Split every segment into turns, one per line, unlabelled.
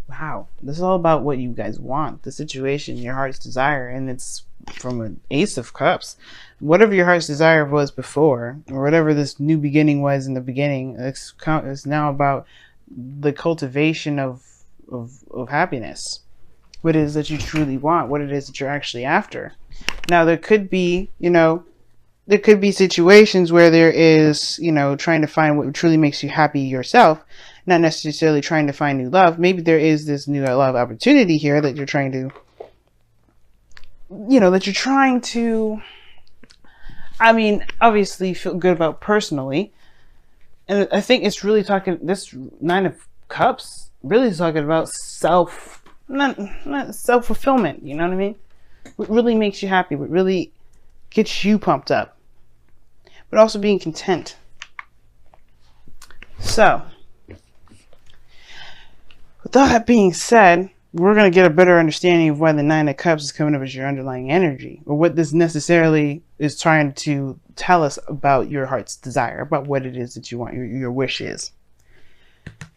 Wow, this is all about what you guys want, the situation, your heart's desire, and it's from an Ace of Cups. Whatever your heart's desire was before, or whatever this new beginning was in the beginning, it's now about the cultivation of happiness. What it is that you truly want, what it is that you're actually after. Now, there could be, there could be situations where there is, trying to find what truly makes you happy yourself, not necessarily trying to find new love. Maybe there is this new love opportunity here that you're trying to, I mean, obviously feel good about personally. And I think it's really talking, this Nine of Cups really is talking about not self-fulfillment, you know what I mean? What really makes you happy, what really gets you pumped up, but also being content. So, with all that being said, we're going to get a better understanding of why the Nine of Cups is coming up as your underlying energy, or what this necessarily is trying to tell us about your heart's desire, about what it is that you want, your wish is.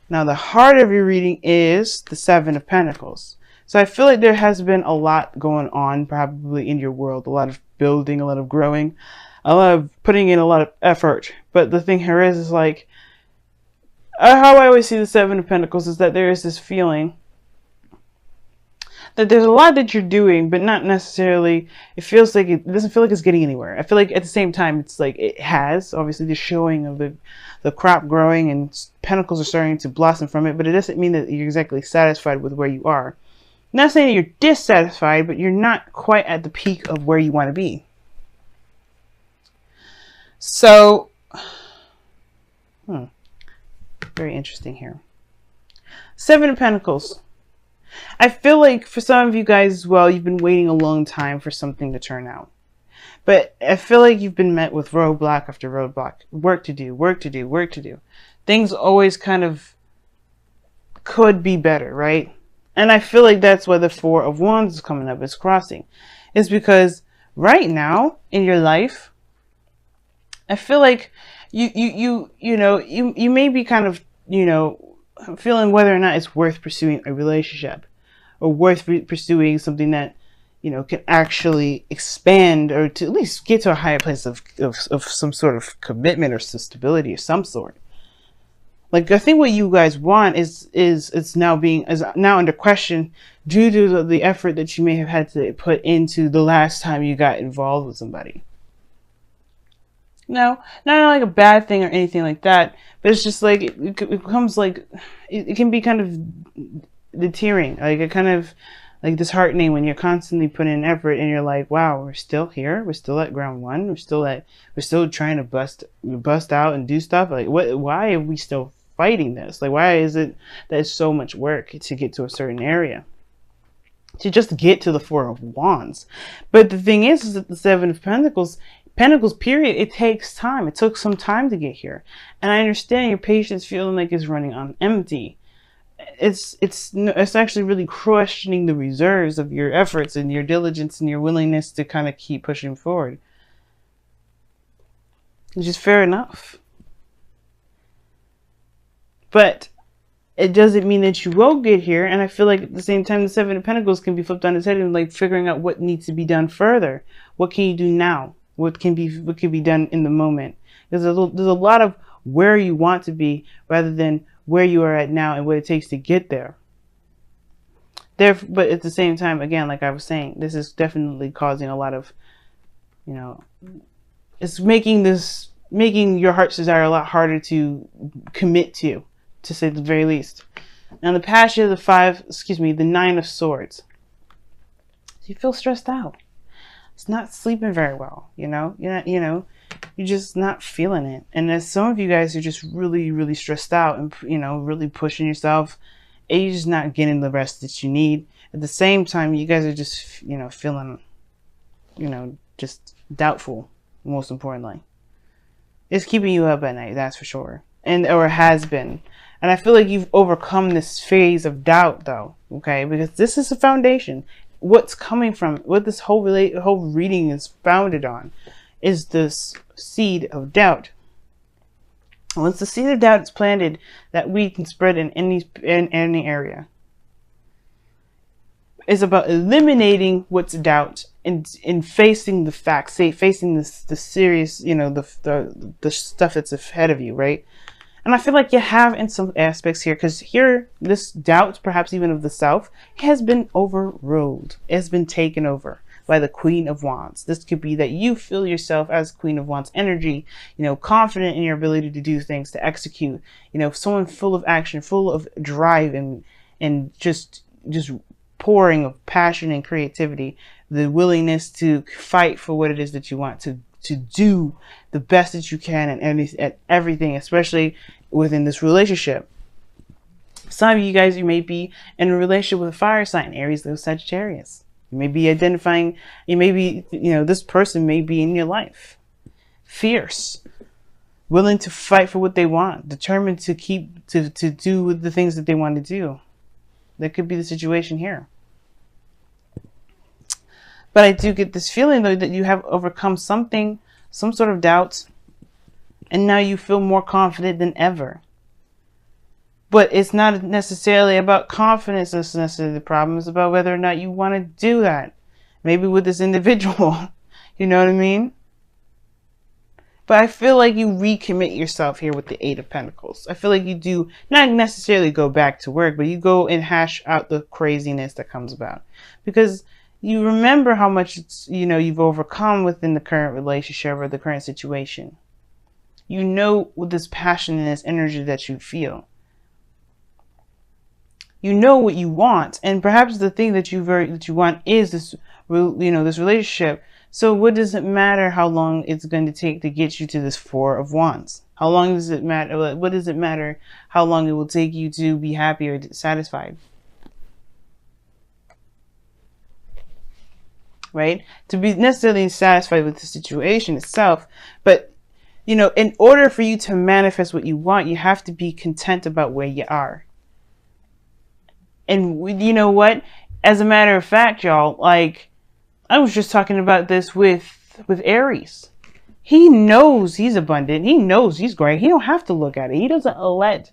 Now, the heart of your reading is the Seven of Pentacles. So I feel like there has been a lot going on probably in your world, a lot of building, a lot of growing, a lot of putting in a lot of effort. But the thing here is like, how I always see the Seven of Pentacles is that there is this feeling that there's a lot that you're doing, but not necessarily, it feels like it doesn't feel like it's getting anywhere. I feel like at the same time, it's like it has, obviously, the showing of the crop growing and pentacles are starting to blossom from it, but it doesn't mean that you're exactly satisfied with where you are. Not saying that you're dissatisfied, but you're not quite at the peak of where you want to be. So, very interesting here. Seven of Pentacles. I feel like for some of you guys as well, you've been waiting a long time for something to turn out. But I feel like you've been met with roadblock after roadblock. Work to do, work to do, work to do. Things always kind of could be better, right? And I feel like that's why the Four of Wands is coming up, is crossing. It's because right now in your life, I feel like you may be kind of, feeling whether or not it's worth pursuing a relationship or worth pursuing something that, can actually expand or to at least get to a higher place of some sort of commitment or stability of some sort. Like, I think what you guys want is now under question due to the effort that you may have had to put into the last time you got involved with somebody. No, not like a bad thing or anything like that, but it's just like it becomes like it can be kind of deterring, like it kind of like disheartening when you're constantly putting in effort and you're like, wow, we're still here, we're still at ground one, we're still trying to bust out and do stuff. Like, why are we still fighting this? Like, why is it that it's so much work to get to a certain area, to just get to the Four of Wands? But the thing is that the Seven of Pentacles period, it takes time. It took some time to get here, and I understand your patience feeling like it's running on empty. It's actually really questioning the reserves of your efforts and your diligence and your willingness to kind of keep pushing forward, which is fair enough. But it doesn't mean that you won't get here. And I feel like at the same time, the Seven of Pentacles can be flipped on its head and like figuring out what needs to be done further. What can you do now? What can be done in the moment? There's a lot of where you want to be rather than where you are at now and what it takes to get there. But at the same time, again, like I was saying, this is definitely causing a lot of, it's making your heart's desire a lot harder to commit to say the very least. Now the passion of the Nine of Swords. You feel stressed out. It's not sleeping very well, you're just not feeling it. And as some of you guys are just really, really stressed out and, really pushing yourself, and you're just not getting the rest that you need. At the same time, you guys are just, feeling, just doubtful, most importantly. It's keeping you up at night, that's for sure. Or has been. And I feel like you've overcome this phase of doubt, though, okay? Because this is a foundation. What's coming from, what this whole reading is founded on, is this seed of doubt. Once the seed of doubt is planted, that weed can spread in any area. It's about eliminating what's doubt and facing the facts, facing the serious, you know, the stuff that's ahead of you, right? And I feel like you have in some aspects here, because here, this doubt, perhaps even of the self, has been overruled. It has been taken over by the Queen of Wands. This could be that you feel yourself as Queen of Wands energy, you know, confident in your ability to do things, to execute, you know, someone full of action, full of drive and just pouring of passion and creativity, the willingness to fight for what it is that you want, to do the best that you can at everything, especially within this relationship. Some of you guys, you may be in a relationship with a fire sign, Aries, Leo, Sagittarius. You may be identifying, you may be, you know, this person may be in your life. Fierce, willing to fight for what they want, determined to do the things that they want to do. That could be the situation here. But I do get this feeling, though, that you have overcome something, some sort of doubt, and now you feel more confident than ever. But it's not necessarily about confidence that's necessarily the problem. It's about whether or not you want to do that. Maybe with this individual, you know what I mean? But I feel like you recommit yourself here with the Eight of Pentacles. I feel like you do not necessarily go back to work, but you go and hash out the craziness that comes about. Because you remember how much you've overcome within the current relationship or the current situation. You know, with this passion and this energy that you feel. You know what you want, and perhaps the thing that you want is this, this relationship. So what does it matter how long it's going to take to get you to this Four of Wands? How long does it matter? What does it matter how long it will take you to be happy or satisfied? Right? To be necessarily satisfied with the situation itself. But, in order for you to manifest what you want, you have to be content about where you are. And you know what? As a matter of fact, y'all, like, I was just talking about this with Aries. He knows he's abundant. He knows he's great. He don't have to look at it. He doesn't let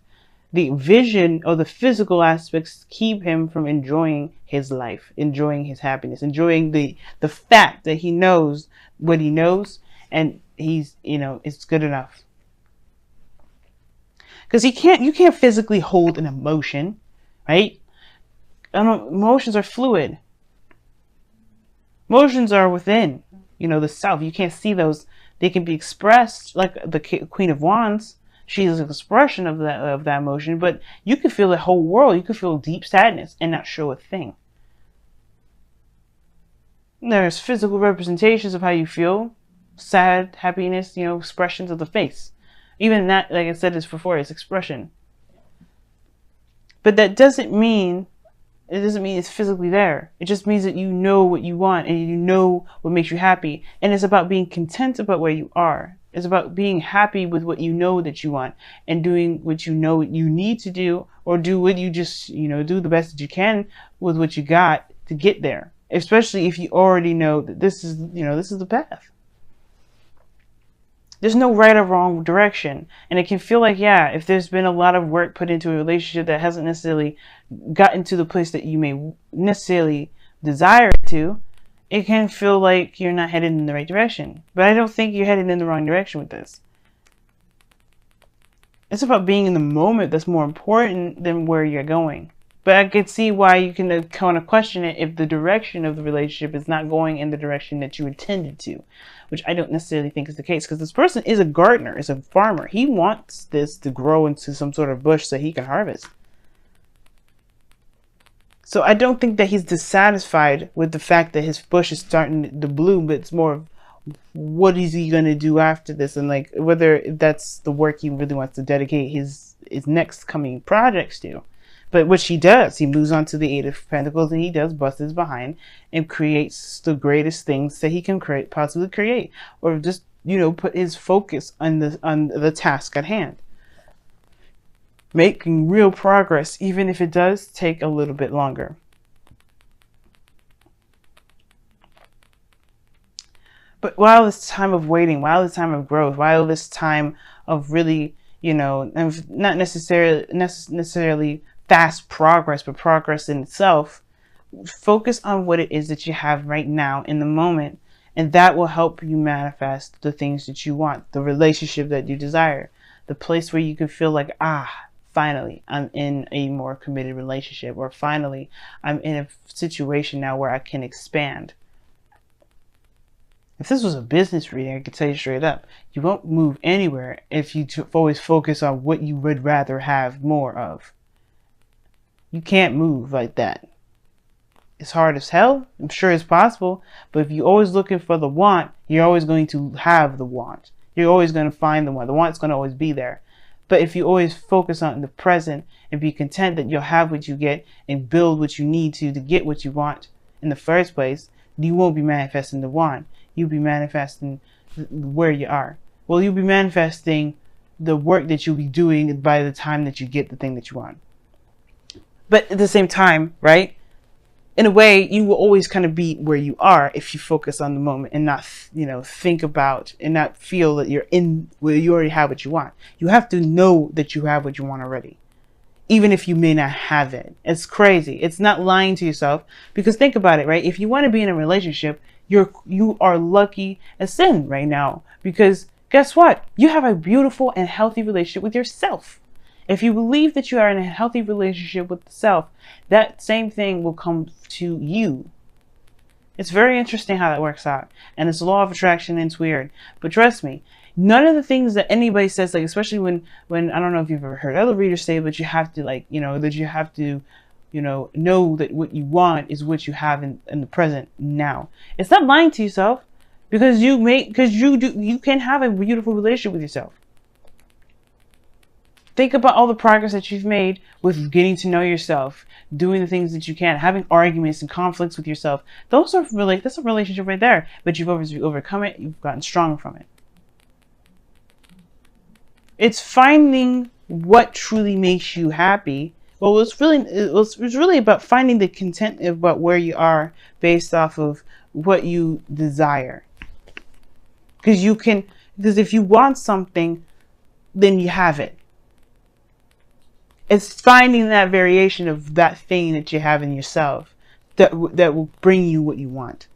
the vision or the physical aspects keep him from enjoying his life, enjoying his happiness, enjoying the fact that he knows what he knows, and he's, it's good enough. Because you can't physically hold an emotion, right? Emotions are fluid. Emotions are within, the self. You can't see those. They can be expressed, like the Queen of Wands. She's an expression of that emotion, but you can feel the whole world. You can feel deep sadness and not show a thing. There's physical representations of how you feel. Sad, happiness, expressions of the face. Even that, like I said this before, is expression. But that doesn't mean it's physically there. It just means that you know what you want and you know what makes you happy. And it's about being content about where you are. It's about being happy with what you know that you want and doing what you know you need to do, or do what you just, do the best that you can with what you got to get there. Especially if you already know that this is the path. There's no right or wrong direction. And it can feel like, if there's been a lot of work put into a relationship that hasn't necessarily gotten to the place that you may necessarily desire it to, it can feel like you're not headed in the right direction. But I don't think you're headed in the wrong direction with this. It's about being in the moment that's more important than where you're going. But I can see why you can kind of question it if the direction of the relationship is not going in the direction that you intended to, which I don't necessarily think is the case, because this person is a gardener, is a farmer. He wants this to grow into some sort of bush so he can harvest. So I don't think that he's dissatisfied with the fact that his bush is starting to bloom, but it's more of what is he going to do after this, and like whether that's the work he really wants to dedicate his next coming projects to. But which he does. He moves on to the Eight of Pentacles, and he does bust his behind and creates the greatest things that he can possibly create, or just put his focus on the task at hand, making real progress, even if it does take a little bit longer. But while this time of waiting, while this time of growth, while this time of really, not necessarily fast progress, but progress in itself, focus on what it is that you have right now in the moment, and that will help you manifest the things that you want, the relationship that you desire, the place where you can feel like, finally I'm in a more committed relationship, or finally I'm in a situation now where I can expand. If this was a business reading, I could tell you straight up, you won't move anywhere if you always focus on what you would rather have more of. You can't move like that. It's hard as hell. I'm sure it's possible. But if you're always looking for the want, you're always going to have the want. You're always going to find the want. The want's going to always be there. But if you always focus on the present and be content that you'll have what you get and build what you need to get what you want in the first place, you won't be manifesting the want. You'll be manifesting where you are. Well, you'll be manifesting the work that you'll be doing by the time that you get the thing that you want. But at the same time, right? In a way, you will always kind of be where you are if you focus on the moment and not, think about and not feel that you're in where you already have what you want. You have to know that you have what you want already, even if you may not have it. It's crazy. It's not lying to yourself, because think about it, right? If you want to be in a relationship, you are lucky as sin right now, because guess what? You have a beautiful and healthy relationship with yourself. If you believe that you are in a healthy relationship with the self, that same thing will come to you. It's very interesting how that works out. And it's a law of attraction, and it's weird. But trust me, none of the things that anybody says, like, especially when I don't know if you've ever heard other readers say, but you have to, that you have to, know that what you want is what you have in the present now. It's not lying to yourself, because you can have a beautiful relationship with yourself. Think about all the progress that you've made with getting to know yourself, doing the things that you can, having arguments and conflicts with yourself. That's a relationship right there. But you've overcome it. You've gotten stronger from it. It's finding what truly makes you happy. Well, it's really about finding the content about where you are based off of what you desire. Because if you want something, then you have it. It's finding that variation of that thing that you have in yourself that will bring you what you want.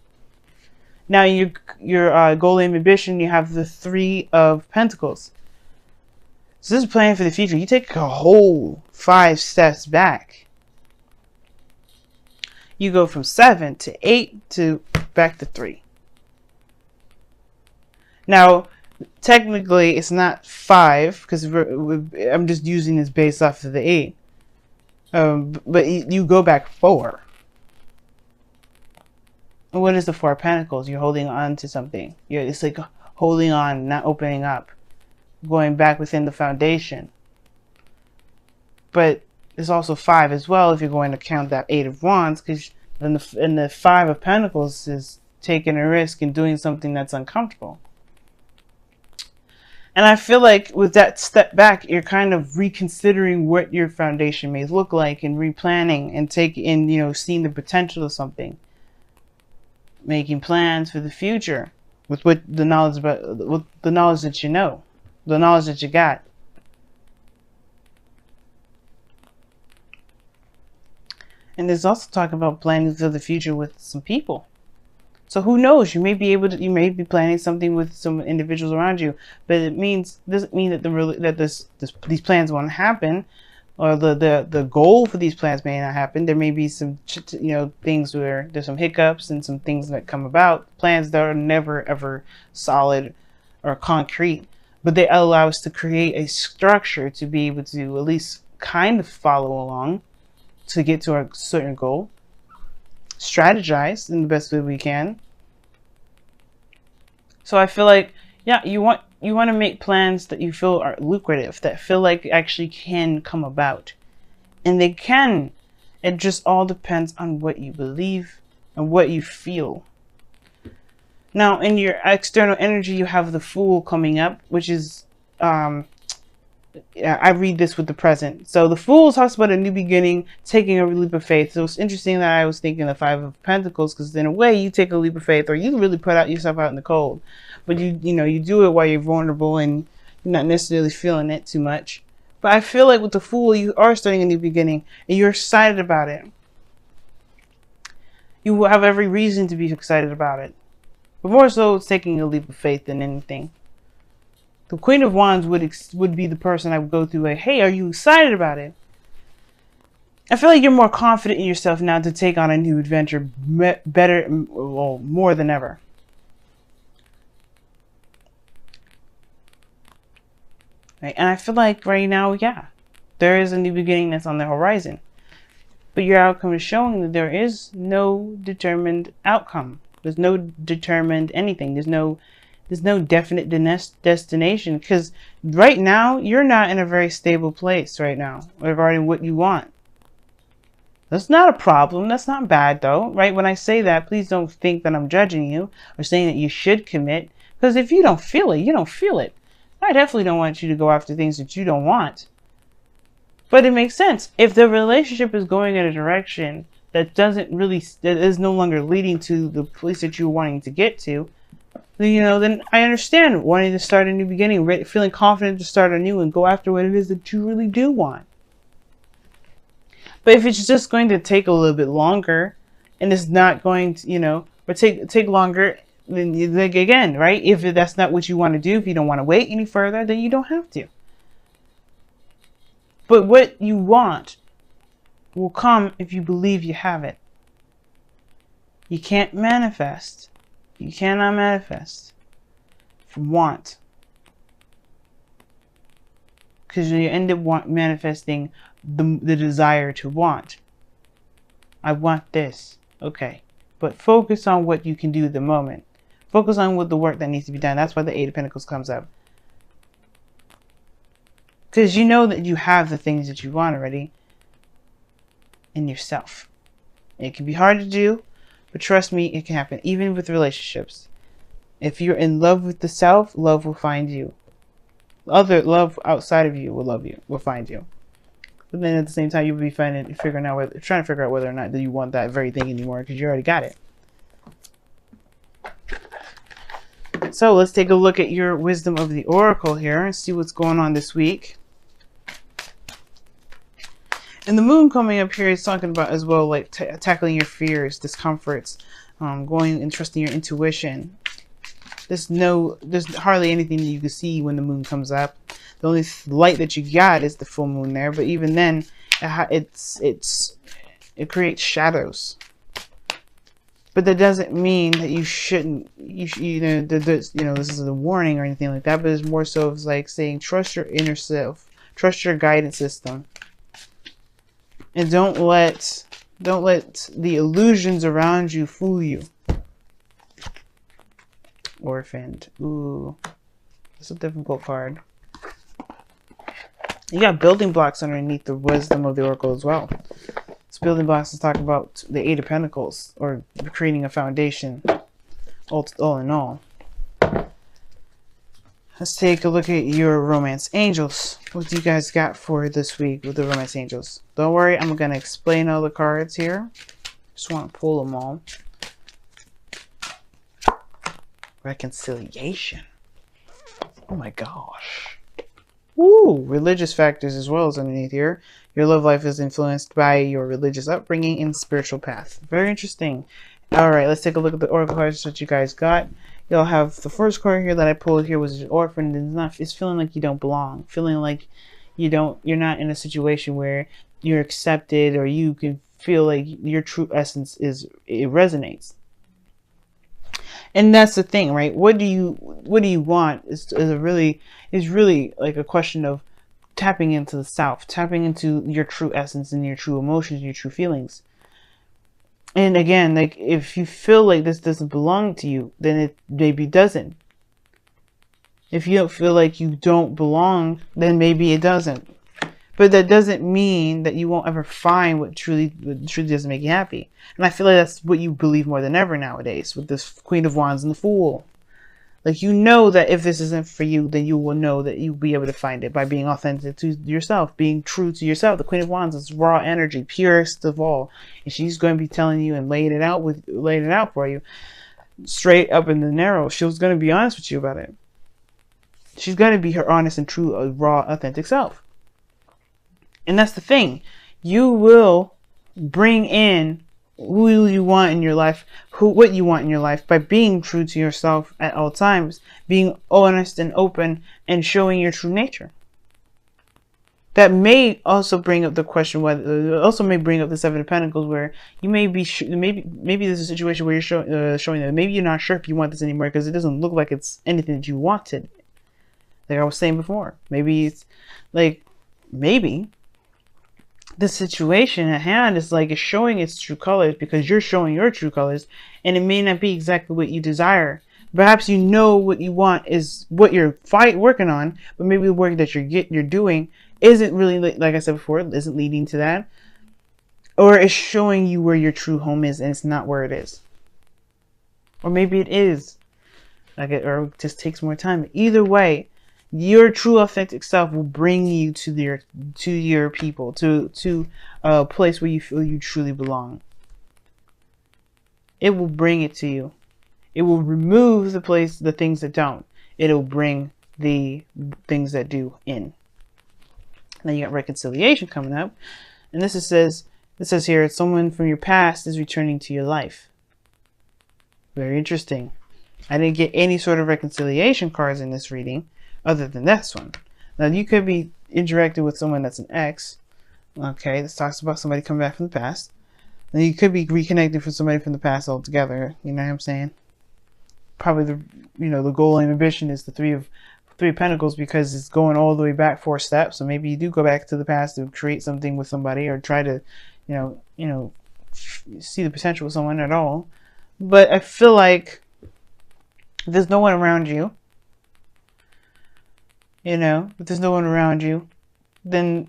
Now, your goal and ambition, you have the 3 of Pentacles. So this is planning for the future. You take a whole 5 steps back. You go from 7 to 8 to back to 3. Now, technically, it's not 5, because I'm just using this based off of the 8. But you go back 4. And what is the 4 of Pentacles? You're holding on to something. It's like holding on, not opening up, going back within the foundation. But there's also 5 as well if you're going to count that 8 of Wands, because in the 5 of Pentacles is taking a risk and doing something that's uncomfortable. And I feel like with that step back, you're kind of reconsidering what your foundation may look like, and replanning and seeing the potential of something, making plans for the future with the knowledge that you know, the knowledge that you got. And there's also talk about planning for the future with some people. So who knows? You may be planning something with some individuals around you, but it doesn't mean that these plans won't happen, or the goal for these plans may not happen. There may be some things where there's some hiccups and some things that come about. Plans that are never ever solid or concrete, but they allow us to create a structure to be able to at least kind of follow along to get to a certain goal. Strategize in the best way we can. So I feel like, you want to make plans that you feel are lucrative, that feel like actually can come about. And they can. It just all depends on what you believe and what you feel. Now, in your external energy, you have the Fool coming up, which is I read this with the present. So the Fool talks about a new beginning, taking a leap of faith. So it's interesting that I was thinking the 5 of Pentacles, because in a way you take a leap of faith, or you really put yourself out in the cold, but you do it while you're vulnerable and you're not necessarily feeling it too much. But I feel like with the Fool, you are starting a new beginning and you're excited about it. You will have every reason to be excited about it. But more so, it's taking a leap of faith than anything. The Queen of Wands would be the person I would go through like, hey, are you excited about it? I feel like you're more confident in yourself now to take on a new adventure better, well, more than ever. Right? And I feel like right now, yeah, there is a new beginning that's on the horizon. But your outcome is showing that there is no determined outcome. There's no determined anything. There's no definite destination, because right now you're not in a very stable place right now regarding what you want. That's not a problem. That's not bad though, right? When I say that, please don't think that I'm judging you or saying that you should commit, because if you don't feel it, you don't feel it. I definitely don't want you to go after things that you don't want. But it makes sense. If the relationship is going in a direction that is no longer leading to the place that you're wanting to get to, then I understand wanting to start a new beginning, feeling confident to start anew and go after what it is that you really do want. But if it's just going to take a little bit longer, and it's not going to, or take longer, then like again, right? If that's not what you want to do, if you don't want to wait any further, then you don't have to. But what you want will come if you believe you have it. You can't manifest. You cannot manifest from want, because you end up manifesting the desire to want. I want this. Okay. But focus on what you can do at the moment. Focus on what the work that needs to be done. That's why the Eight of Pentacles comes up. Because you know that you have the things that you want already in yourself. It can be hard to do, but trust me, it can happen. Even with relationships. If you're in love with the self, love will find you. Other love outside of you will love you, will find you. But then at the same time, you'll be trying to figure out whether or not that you want that very thing anymore, because you already got it. So let's take a look at your wisdom of the Oracle here and see what's going on this week. And the moon coming up here is talking about as well, like tackling your fears, discomforts, going and trusting your intuition. There's hardly anything that you can see when the moon comes up. The only light that you got is the full moon there, but even then, it creates shadows. But that doesn't mean that you shouldn't. This is a warning or anything like that. But it's more so of like saying, trust your inner self, trust your guidance system, and don't let the illusions around you fool you. Orphaned. Ooh, that's a difficult card. You got building blocks underneath the wisdom of the Oracle as well. This building blocks is talking about the Eight of Pentacles, or creating a foundation, all in all. Let's take a look at your romance angels. What do you guys got for this week with the romance angels? Don't worry, I'm going to explain all the cards here. Just want to pull them all. Reconciliation. Oh my gosh. Woo! Religious factors as well as underneath here. Your love life is influenced by your religious upbringing and spiritual path. Very interesting. Alright, let's take a look at the oracle cards that you guys got. You'll have the first card here that I pulled here was an orphan, and it's feeling like you don't belong. Feeling like you're not in a situation where you're accepted, or you can feel like your true essence it resonates. And that's the thing, right? What do you want is really like a question of tapping into the self, tapping into your true essence and your true emotions, your true feelings. And again, like if you feel like this doesn't belong to you, then it maybe doesn't. If you don't feel like you don't belong, then maybe it doesn't. But that doesn't mean that you won't ever find what truly doesn't make you happy. And I feel like that's what you believe more than ever nowadays with this Queen of Wands and the Fool. Like, you know that if this isn't for you, then you will know that you'll be able to find it by being authentic to yourself, being true to yourself. The Queen of Wands is raw energy, purest of all. And she's going to be telling you and laying it out for you straight up in the narrow. She's going to be honest with you about it. She's going to be her honest and true, raw, authentic self. And that's the thing. You will bring in who you want in your life, what you want in your life, by being true to yourself at all times, being honest and open, and showing your true nature. That may also bring up the question whether, also may bring up the Seven of Pentacles, where you may be maybe there's a situation where you're showing that maybe you're not sure if you want this anymore because it doesn't look like it's anything that you wanted. Like I was saying before, maybe it's like maybe the situation at hand is like it's showing its true colors because you're showing your true colors, and it may not be exactly what you desire. Perhaps you know what you want is what you're working on, but maybe the work that you're doing isn't really, like I said before, isn't leading to that, or it's showing you where your true home is and it's not where it is, or maybe it is, like it, or it just takes more time. Either way, your true authentic self will bring you to your people, to a place where you feel you truly belong. It will bring it to you. It will remove the things that don't. It'll bring the things that do in. Now you got reconciliation coming up, and it says here, someone from your past is returning to your life. Very interesting. I didn't get any sort of reconciliation cards in this reading, other than this one. Now you could be interacting with someone that's an ex. Okay, this talks about somebody coming back from the past. Now you could be reconnecting with somebody from the past altogether. You know what I'm saying? Probably the goal and ambition is the Three of Pentacles, because it's going all the way back 4 steps. So maybe you do go back to the past to create something with somebody, or try to, see the potential with someone at all. But I feel like if there's no one around you, if there's no one around you, then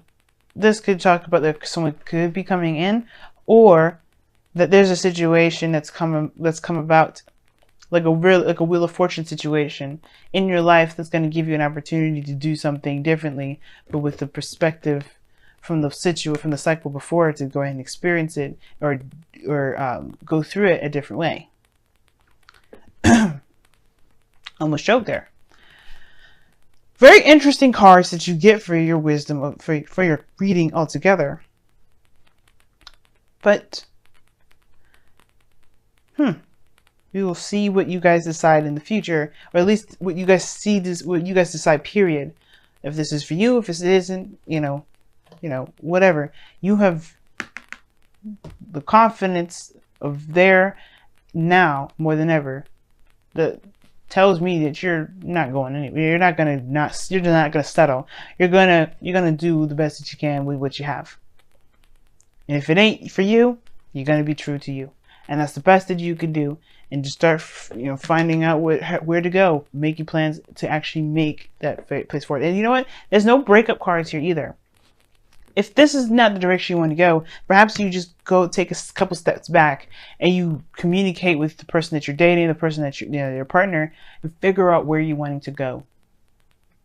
this could talk about that someone could be coming in, or that there's a situation that's come about, like a Wheel of Fortune situation in your life that's going to give you an opportunity to do something differently, but with the perspective from the cycle before, to go ahead and experience it, or go through it a different way. Almost choked there. Very interesting cards that you get for your wisdom, for your reading altogether. But we will see what you guys decide in the future, or at least what you guys decide, period. If this is for you, if this isn't, whatever. You have the confidence of there now more than ever that tells me that you're not going anywhere. You're not gonna settle. You're gonna do the best that you can with what you have. And if it ain't for you, you're gonna be true to you. And that's the best that you can do. And just start, finding out where to go, making plans to actually make that place forward. And you know what? There's no breakup cards here either. If this is not the direction you want to go, perhaps you just go take a couple steps back and you communicate with the person that you're dating, the person that your partner, and figure out where you're wanting to go.